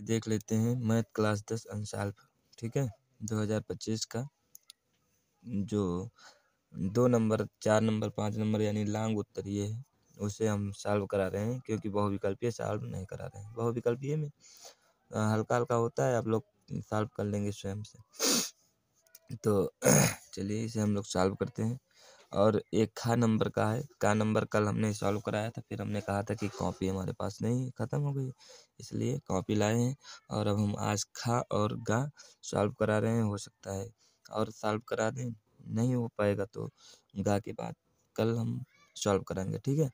देख लेते हैं मैथ क्लास 10 अनसॉल्व, ठीक है, 2025 का जो 2 नंबर 4 नंबर 5 नंबर यानी लॉन्ग उत्तर ये है, उसे हम सॉल्व करा रहे हैं क्योंकि बहुविकल्पीय सॉल्व नहीं करा रहे हैं। बहुविकल्पीय में हल्का हल्का होता है, आप लोग सॉल्व कर लेंगे स्वयं से। तो चलिए इसे हम लोग सॉल्व करते हैं। और एक खा नंबर का है, का नंबर कल हमने सॉल्व कराया था, फिर हमने कहा था कि कॉपी हमारे पास नहीं, ख़त्म हो गई, इसलिए कॉपी लाए हैं। और अब हम आज खा और गा सॉल्व करा रहे हैं। हो सकता है और सॉल्व करा दें, नहीं हो पाएगा तो गा के बाद कल हम सॉल्व कराएंगे, ठीक है।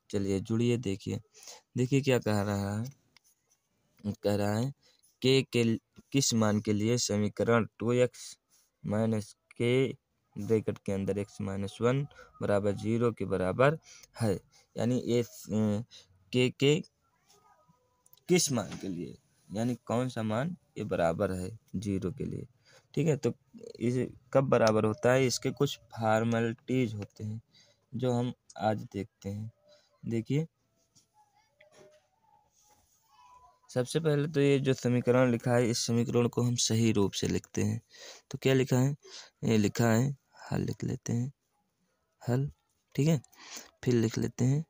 चलिए जुड़िए, देखिए क्या कह रहा है। कह रहा है के किस मान के लिए समीकरण 2x माइनस के ब्रैकेट के अंदर x माइनस 1 बराबर 0 के बराबर है। यानी ये के किस मान के लिए, यानी कौन सा मान ये बराबर है 0 के लिए, ठीक है। तो इसे कब बराबर होता है, इसके कुछ फॉर्मेलिटीज होते हैं जो हम आज देखते हैं। देखिए सबसे पहले तो ये जो समीकरण लिखा है, इस समीकरण को हम सही रूप से लिखते हैं। तो क्या लिखा है, ये लिखा है हल, लिख लेते हैं हल, ठीक है। फिर लिख लेते हैं,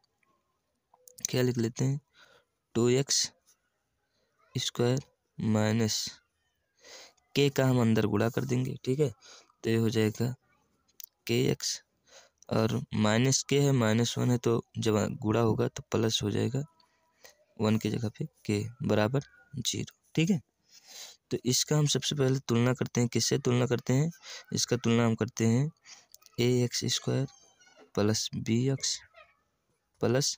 क्या लिख लेते हैं, 2x स्क्वायर माइनस के का हम अंदर गुणा कर देंगे, ठीक है। तो ये हो जाएगा के एक्स, और माइनस के है -1 है, तो जब गुणा होगा तो प्लस हो जाएगा 1 की जगह पे के बराबर 0, ठीक है। तो इसका हम सबसे पहले तुलना करते हैं, किससे तुलना करते हैं, इसका तुलना हम करते हैं ax square plus bx plus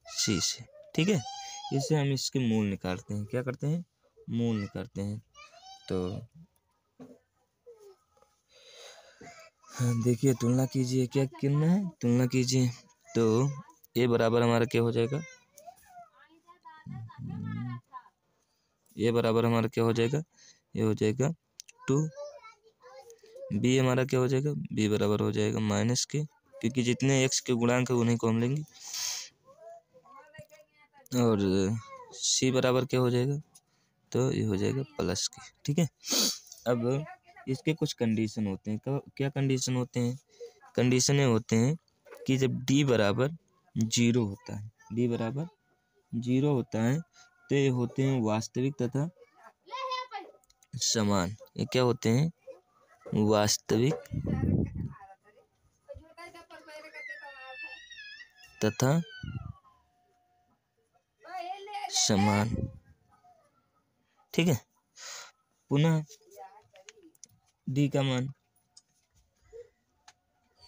c से, ठीक है। इससे हम इसके मूल निकालते हैं, क्या करते हैं, मूल निकालते हैं। तो देखिए तुलना कीजिए, क्या करना है, तुलना कीजिए। तो a बराबर हमारा क्या हो जाएगा, ये बराबर हमारा क्या हो जाएगा, ये हो जाएगा 2। बी हमारा क्या हो जाएगा, बी बराबर हो जाएगा माइनस के, क्योंकि जितने एक्स के गुणांक है उन्हीं को हम लेंगे। और सी बराबर क्या हो जाएगा, तो ये हो जाएगा प्लस के, ठीक है। अब इसके कुछ कंडीशन होते हैं, क्या कंडीशन होते हैं, कंडीशन ये होते हैं कि जब डी बराबर 0 होता है, डी बराबर 0 होता है, तो ये होते हैं वास्तविक तथा समान। ये क्या होते हैं, वास्तविक तथा समान, ठीक है। पुनः डी का मान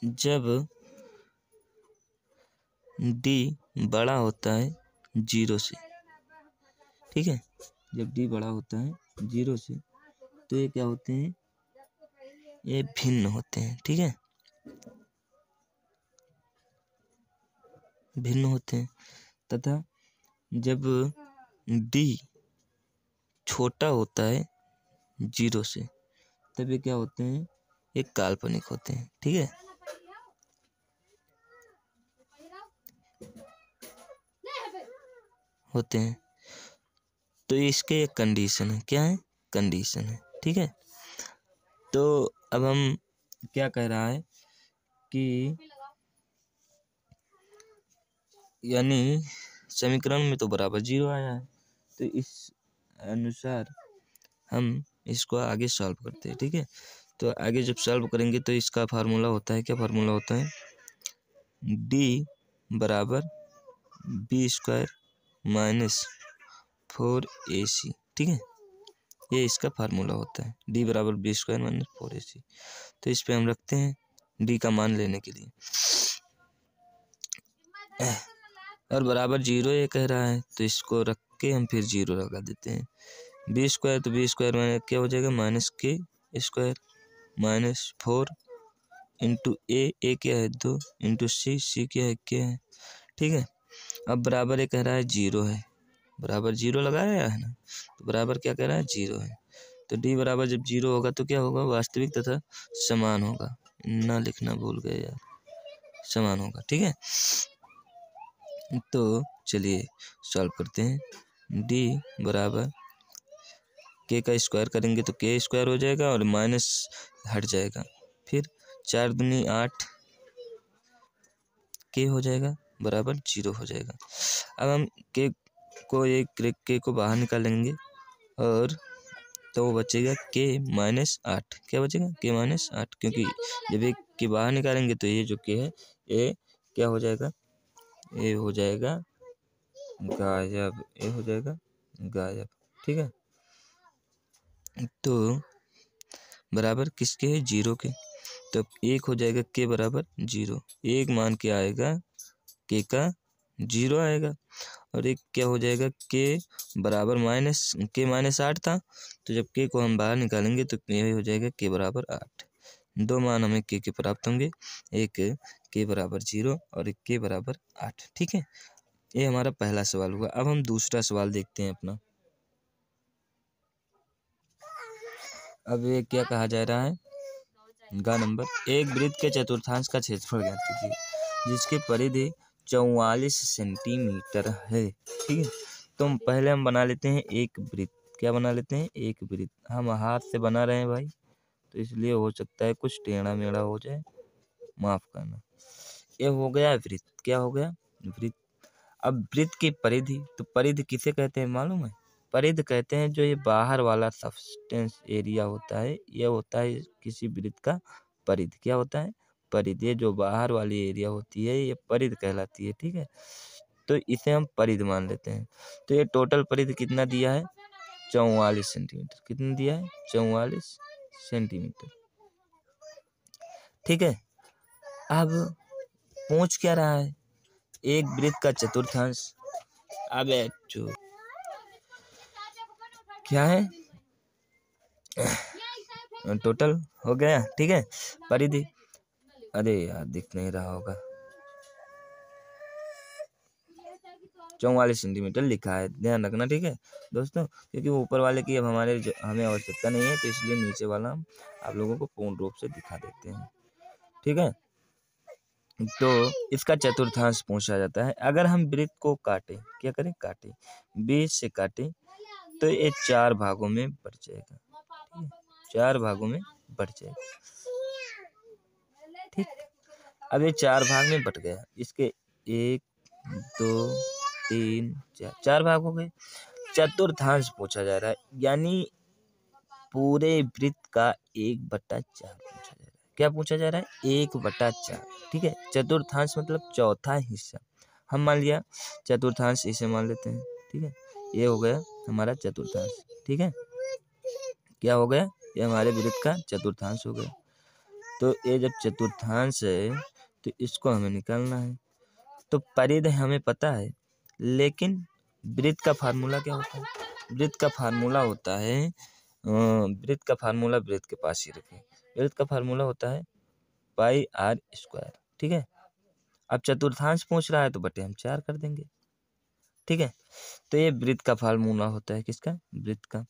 जब डी बड़ा होता है 0 से, ठीक है, जब डी बड़ा होता है 0 से, तो ये क्या होते हैं, ये भिन्न होते हैं, ठीक है, भिन्न होते हैं। तथा जब डी छोटा होता है 0 से, तब ये क्या होते हैं, ये काल्पनिक होते हैं, ठीक है। होते हैं, तो इसके एक कंडीशन है, क्या है, कंडीशन है, ठीक है। तो अब हम क्या कह रहा है कि यानी समीकरण में तो बराबर 0 आया है, तो इस अनुसार हम इसको आगे सॉल्व करते हैं, ठीक है। तो आगे जब सॉल्व करेंगे तो इसका फार्मूला होता है, क्या फार्मूला होता है, डी बराबर बी स्क्वायर माइनस 4ac, ठीक है, ये इसका फार्मूला होता है, डी बराबर बी स्क्वायर माइनस 4ac। तो इस पे हम रखते हैं डी का मान लेने के लिए, और बराबर 0 ये कह रहा है, तो इसको रख के हम फिर 0 लगा देते हैं। बी स्क्वायर, तो बी स्क्वायर में क्या हो जाएगा, माइनस के स्क्वायर माइनस 4 इंटू ए क्या है 2 इंटू सी क्या है, क्या है, ठीक है। अब बराबर ये कह रहा है 0 है, बराबर 0 लगाया है ना, तो बराबर क्या कह रहा है, 0 है। तो डी बराबर जब 0 होगा तो क्या होगा, वास्तविक तथा समान होगा, ना लिखना भूल गए यार, समान होगा, ठीक है। तो चलिए सॉल्व करते हैं, डी बराबर के का स्क्वायर करेंगे तो के स्क्वायर हो जाएगा और माइनस हट जाएगा। फिर 4 दूनी 8 के हो जाएगा बराबर 0 हो जाएगा। अब हम के को बाहर निकालेंगे और तो बचेगा के माइनस 8। क्या बचेगा? के माइनस 8, क्योंकि जब एक के बाहर निकालेंगे तो ये जो के है ये क्या हो जाएगा? ये हो जाएगा गायब। ये हो जाएगा गायब। ठीक है, तो बराबर किसके है? 0 के। तो एक हो जाएगा के बराबर 0। एक मान के आएगा के का 0 आएगा और एक क्या हो जाएगा? के बराबर माइनस 8 था, तो जब के को हम बाहर निकालेंगे तो ये हो जाएगा के बराबर 8। दो मान हमें के प्राप्त होंगे, एक के बराबर 0 और एक के बराबर 8। ठीक है, ये हमारा पहला सवाल हुआ। अब हम दूसरा सवाल देखते हैं अपना। अब ये क्या कहा जा रहा है? गा नंबर एक वृत्त के चतुर्थांश का क्षेत्रफल ज्ञात कीजिए जिसकी परिधि 44 सेंटीमीटर है। ठीक है, तो पहले हम बना लेते हैं एक वृत्त। क्या बना लेते हैं? एक वृत्त। हम हाथ से बना रहे हैं भाई, तो इसलिए हो सकता है कुछ टेढ़ा मेढ़ा हो जाए, माफ करना। ये हो गया वृत्त। क्या हो गया? वृत्त। अब वृत्त की परिधि, तो परिधि किसे कहते हैं मालूम है? परिधि कहते हैं जो ये बाहर वाला सब्सटेंस एरिया होता है, ये होता है किसी वृत्त का परिधि। क्या होता है? परिधि। जो बाहर वाली एरिया होती है ये परिधि कहलाती है। ठीक है, तो इसे हम परिधि मान लेते हैं। तो ये टोटल परिधि कितना दिया है? 44 सेंटीमीटर। कितना दिया है? 44 सेंटीमीटर। ठीक है, अब पूछ क्या रहा है? एक वृत्त का चतुर्थांश। अब जो क्या है? टोटल हो गया। ठीक है, परिधि, अरे यार दिख नहीं रहा होगा, 44 सेंटीमीटर लिखा है, ध्यान रखना। ठीक है दोस्तों, क्योंकि वो ऊपर वाले की अब हमें आवश्यकता नहीं है, तो इसलिए नीचे वाला हम आप लोगों को पूर्ण रूप से दिखा देते हैं। ठीक है, तो इसका चतुर्थांश पूछा जाता है। अगर हम वृत्त को काटें, क्या करें? काटें, बीच से काटें, तो ये 4 भागों में बट जाएगा। ठीक है, 4 भागों में बट जाएगा। ठीक, अब ये 4 भाग में बट गया। इसके 1 2 3 4 भाग हो गए। चतुर्थांश पूछा जा रहा है, यानी पूरे वृत्त का 1/4 पूछा जा रहा है। क्या पूछा जा रहा है? 1/4। ठीक है, चतुर्थांश मतलब चौथा हिस्सा। हम मान लिया चतुर्थांश, इसे मान लेते हैं। ठीक है, ये हो गया हमारा चतुर्थांश। ठीक है, क्या हो गया? ये हमारे वृत्त का चतुर्थांश हो गया। तो ये जब चतुर्थांश है तो इसको हमें निकालना है। तो परिधि हमें पता है, लेकिन वृत्त का फार्मूला क्या होता है? वृत्त का फार्मूला होता है, वृत्त का फार्मूला वृत्त के पास ही रखें। वृत्त का फार्मूला होता है पाई आर स्क्वायर। ठीक है, अब चतुर्थांश पूछ रहा है तो बटे हम 4 कर देंगे। ठीक है, तो ये वृत्त का फार्मूला होता है। किसका? वृत्त का।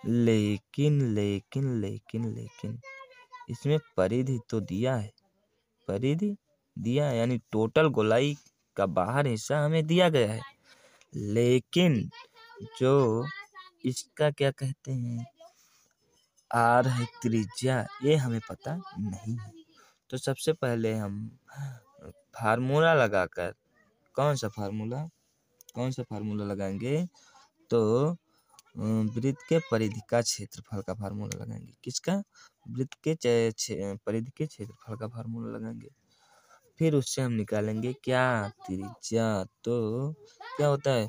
लेकिन लेकिन लेकिन लेकिन इसमें परिधि तो दिया है, परिधि दिया है, यानी टोटल गोलाई का बाहर हिस्सा हमें दिया गया है, लेकिन जो इसका क्या कहते हैं आर है, त्रिज्या, ये हमें पता नहीं है। तो सबसे पहले हम फार्मूला लगाकर, कौन सा फार्मूला लगाएंगे? तो वृत्त के परिधि का क्षेत्रफल का फार्मूला लगाएंगे। किसका? वृत्त के परिधि के क्षेत्रफल का फार्मूला लगाएंगे। फिर उससे हम निकालेंगे क्या? त्रिज्या। तो क्या होता है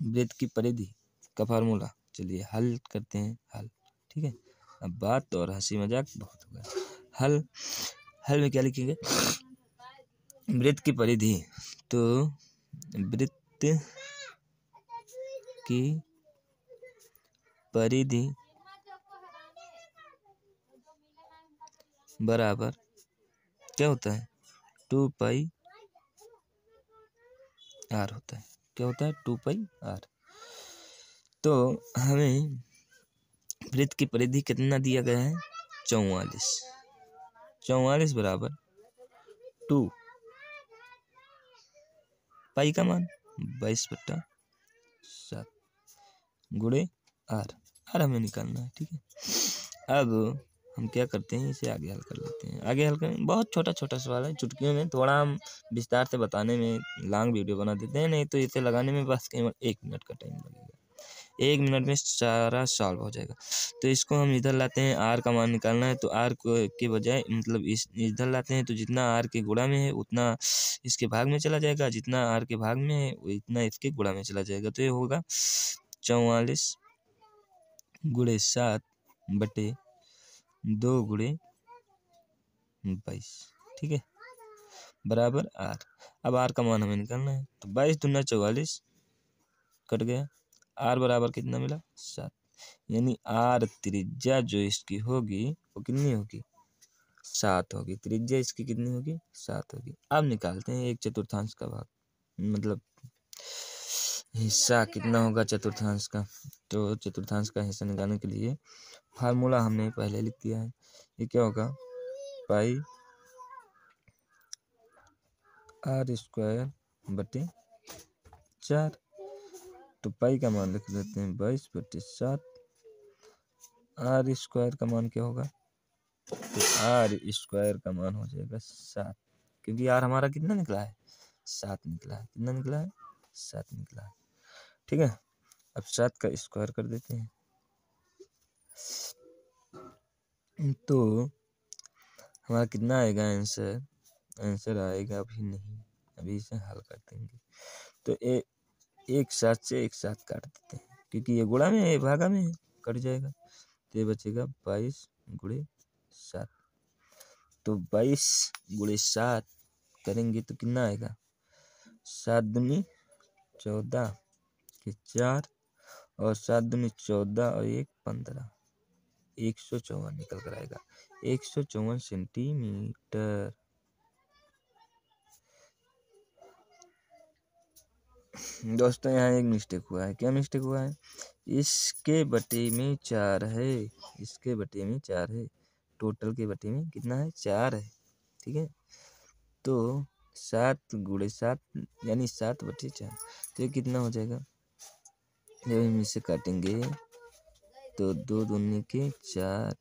वृत्त की परिधि का फार्मूला? चलिए हल करते हैं। हल, ठीक है, अब बात और हंसी मजाक बहुत हो गया। हल में क्या लिखेंगे? वृत्त की परिधि, तो वृत्त की परिधि बराबर क्या होता है? 2 पाई आर होता है। क्या होता है? 2 पाई आर। तो हमें वृत्त की परिधि कितना दिया गया है? 44। 44 बराबर 2 पाई का मान 22/7 गुणे आर हमें निकालना है। ठीक है, अब हम क्या करते हैं, इसे आगे हल कर लेते हैं। आगे हल करें, बहुत छोटा छोटा सवाल है, चुटकियों में थोड़ा हम विस्तार से बताने में लॉन्ग वीडियो बना देते हैं, नहीं तो इसे लगाने में बस केवल 1 मिनट का टाइम लगेगा। 1 मिनट में सारा सॉल्व हो जाएगा। तो इसको हम इधर लाते हैं, आर का मान निकालना है, तो आर को के बजाय मतलब इधर लाते हैं, तो जितना आर के गुणा में है उतना इसके भाग में चला जाएगा, जितना आर के भाग में है इतना इसके गुणा में चला जाएगा। तो ये होगा 44 गुणे 7 बटे 2 गुणे 22। ठीक है, बराबर आर। अब आर का मान हमें निकालना है, तो 22 दूना 44 कट गया, आर बराबर कितना मिला 7। यानी आर त्रिज्या जो इसकी होगी वो कितनी होगी 7 होगी। त्रिज्या इसकी कितनी होगी 7 होगी। अब निकालते हैं 1/4 का भाग, मतलब हिस्सा कितना होगा चतुर्थांश का। तो चतुर्थांश का हिस्सा निकालने के लिए फार्मूला हमने पहले लिख दिया है। ये क्या होगा, पाई आर स्क्वायर बटे 4। तो पाई का मान लिख देते हैं 22/7। आर स्क्वायर का मान क्या होगा, तो आर स्क्वायर का मान हो जाएगा 7, क्योंकि आर हमारा कितना निकला है 7 निकला है। कितना निकला है 7 निकला है। ठीक है, अब 7 का स्क्वायर कर देते हैं, तो हमारा कितना आएगा आंसर। आंसर आएगा अभी नहीं, अभी इसे हल कर देंगे। तो एक 7 से एक 7 काट देते हैं, क्योंकि ये गुणा में है भागा में है, कट जाएगा। तो ये बचेगा 22 गुणे 7। तो 22 गुणे 7 करेंगे तो कितना आएगा, 7 दूनी 14 के 4 और 7 दूनी 14 और 1 15, 154 निकल कर आएगा। 154 सेंटीमीटर। दोस्तों यहाँ एक मिस्टेक हुआ है। क्या मिस्टेक हुआ है, इसके बटे में 4 है, इसके बटे में 4 है, टोटल के बटे में कितना है 4 है। ठीक है, तो 7 गुणे 7 यानी 7/4। तो ये कितना हो जाएगा, जब हम इसे काटेंगे तो 2 दूनी के 4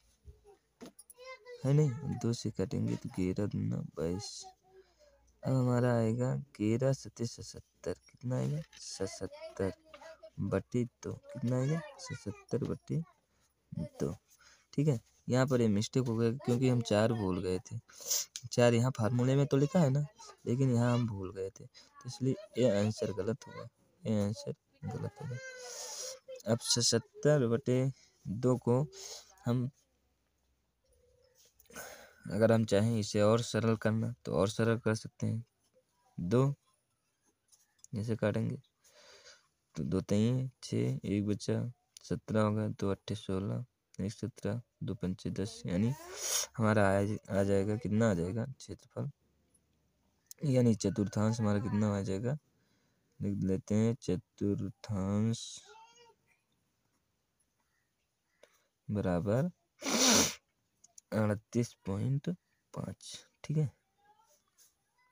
है नहीं, 2 से काटेंगे तो 11 दूना 22। अब हमारा आएगा 11 सत्ते 77। कितना आएगा 77 बटे 2। कितना आएगा 77 बटे 2। ठीक है, यहाँ पर ये मिस्टेक हो गया, क्योंकि हम 4 भूल गए थे। 4 यहाँ फार्मूले में तो लिखा है ना, लेकिन यहाँ हम भूल गए थे, तो इसलिए ये आंसर गलत होगा, ये आंसर गलत होगा। अब 77 बटे 2 को हम, अगर हम चाहें इसे और सरल करना तो और सरल कर सकते हैं। 2 जैसे काटेंगे तो 2 3 6, 1 बचा 17 होगा, 2 8 16, 1 17, 2 5 10, यानी हमारा आ जाएगा कितना आ जाएगा क्षेत्रफल, यानी चतुर्थांश हमारा कितना आ जाएगा, लिख लेते हैं चतुर्थांश बराबर 38.5। ठीक है,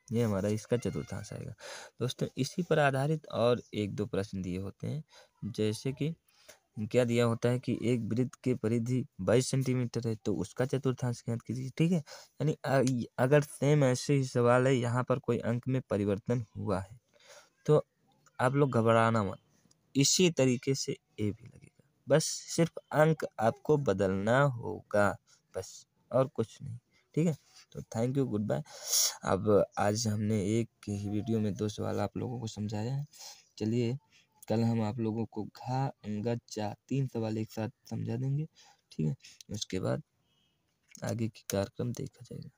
ये हमारा इसका चतुर्थांश आएगा। दोस्तों इसी पर आधारित और 1-2 प्रश्न दिए होते हैं, जैसे कि क्या दिया होता है कि एक वृत्त की परिधि 22 सेंटीमीटर है, तो उसका चतुर्थांश ज्ञात कीजिए। ठीक है, यानी अगर सेम ऐसे ही सवाल है, यहाँ पर कोई अंक में परिवर्तन हुआ है तो आप लोग घबराना मत, इसी तरीके से ए भी लगेगा, बस सिर्फ अंक आपको बदलना होगा, बस और कुछ नहीं। ठीक है, तो थैंक यू, गुड बाय। अब आज हमने एक ही वीडियो में 2 सवाल आप लोगों को समझाया है। चलिए कल हम आप लोगों को घा अंगा चा 3 सवाल एक साथ समझा देंगे। ठीक है, उसके बाद आगे की कार्यक्रम देखा जाएगा।